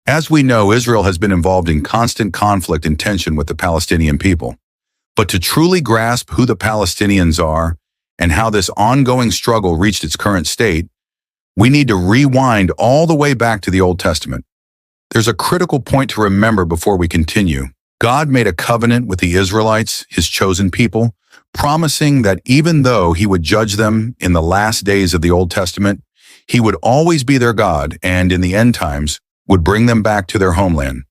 As we know, Israel has been involved in constant conflict and tension with the Palestinian people. But to truly grasp who the Palestinians are and how this ongoing struggle reached its current state, we need to rewind all the way back to the Old Testament. There's a critical point to remember before we continue. God made a covenant with the Israelites, his chosen people, promising that even though he would judge them in the last days of the Old Testament, he would always be their God and, in the end times, would bring them back to their homeland,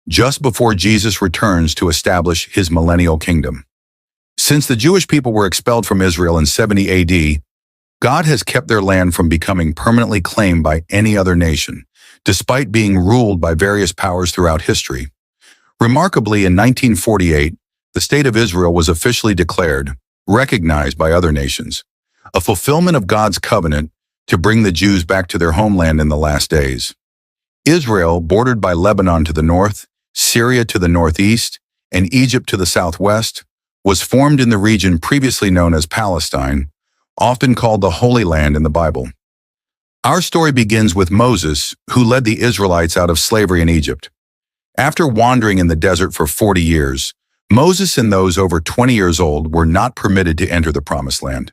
just before Jesus returns to establish his millennial kingdom. Since the Jewish people were expelled from Israel in 70 AD, God has kept their land from becoming permanently claimed by any other nation, despite being ruled by various powers throughout history. Remarkably, in 1948, the State of Israel was officially declared, recognized by other nations, a fulfillment of God's covenant to bring the Jews back to their homeland in the last days. Israel, bordered by Lebanon to the north, Syria to the northeast, and Egypt to the southwest, was formed in the region previously known as Palestine, often called the Holy Land in the Bible. Our story begins with Moses, who led the Israelites out of slavery in Egypt. After wandering in the desert for 40 years, Moses and those over 20 years old were not permitted to enter the Promised Land.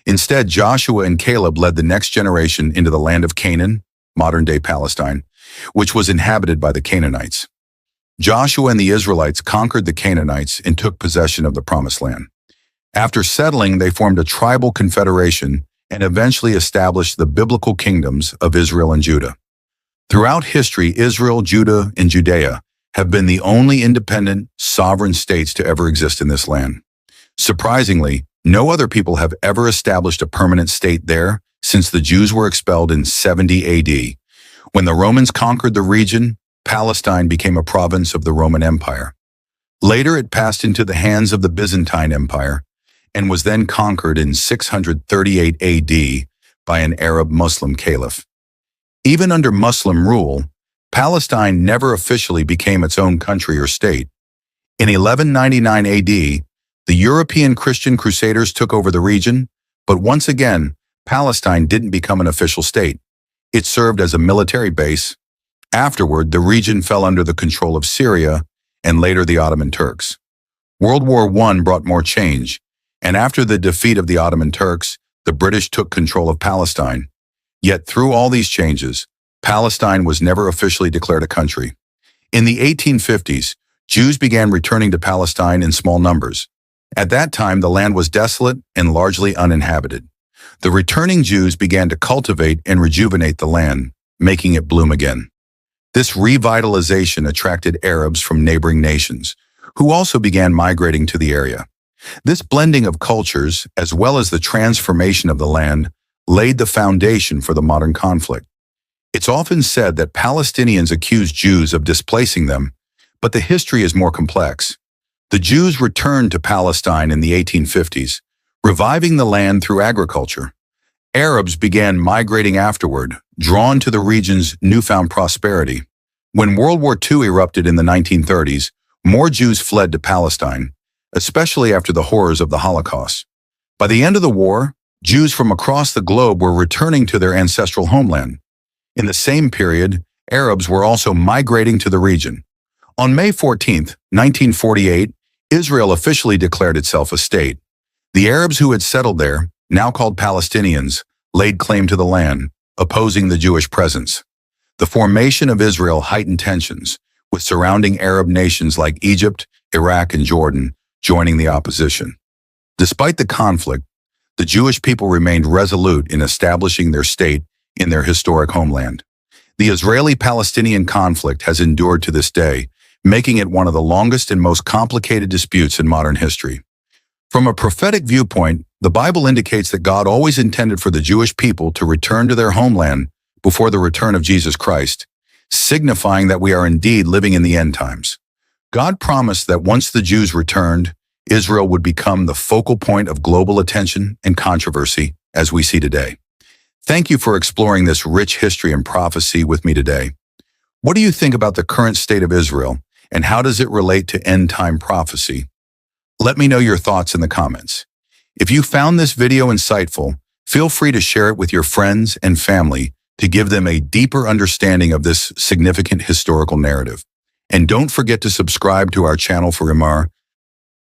Instead, Joshua and Caleb led the next generation into the land of Canaan, modern-day Palestine, which was inhabited by the Canaanites. Joshua and the Israelites conquered the Canaanites and took possession of the Promised Land. After settling, they formed a tribal confederation and eventually established the biblical kingdoms of Israel and Judah. Throughout history, Israel, Judah, and Judea have been the only independent, sovereign states to ever exist in this land. Surprisingly, no other people have ever established a permanent state there since the Jews were expelled in 70 AD. When the Romans conquered the region, Palestine became a province of the Roman Empire. Later, it passed into the hands of the Byzantine Empire and was then conquered in 638 AD by an Arab Muslim caliph. Even under Muslim rule, Palestine never officially became its own country or state. In 1199 AD, the European Christian Crusaders took over the region, but once again, Palestine didn't become an official state. It served as a military base. Afterward, the region fell under the control of Syria and later the Ottoman Turks. World War I brought more change, and after the defeat of the Ottoman Turks, the British took control of Palestine. Yet through all these changes, Palestine was never officially declared a country. In the 1850s, Jews began returning to Palestine in small numbers. At that time, the land was desolate and largely uninhabited. The returning Jews began to cultivate and rejuvenate the land, making it bloom again. This revitalization attracted Arabs from neighboring nations, who also began migrating to the area. This blending of cultures, as well as the transformation of the land, laid the foundation for the modern conflict. It's often said that Palestinians accuse Jews of displacing them, but the history is more complex. The Jews returned to Palestine in the 1850s, reviving the land through agriculture. Arabs began migrating afterward, drawn to the region's newfound prosperity. When World War II erupted in the 1930s, more Jews fled to Palestine, especially after the horrors of the Holocaust. By the end of the war, Jews from across the globe were returning to their ancestral homeland. In the same period, Arabs were also migrating to the region. On May 14, 1948, Israel officially declared itself a state. The Arabs who had settled there, now called Palestinians, laid claim to the land, opposing the Jewish presence. The formation of Israel heightened tensions, with surrounding Arab nations like Egypt, Iraq, and Jordan joining the opposition. Despite the conflict, the Jewish people remained resolute in establishing their state in their historic homeland. The Israeli-Palestinian conflict has endured to this day, making it one of the longest and most complicated disputes in modern history. From a prophetic viewpoint, the Bible indicates that God always intended for the Jewish people to return to their homeland before the return of Jesus Christ, signifying that we are indeed living in the end times. God promised that once the Jews returned, Israel would become the focal point of global attention and controversy as we see today. Thank you for exploring this rich history and prophecy with me today. What do you think about the current state of Israel, and how does it relate to end-time prophecy? Let me know your thoughts in the comments. If you found this video insightful, feel free to share it with your friends and family to give them a deeper understanding of this significant historical narrative. And don't forget to subscribe to our channel for more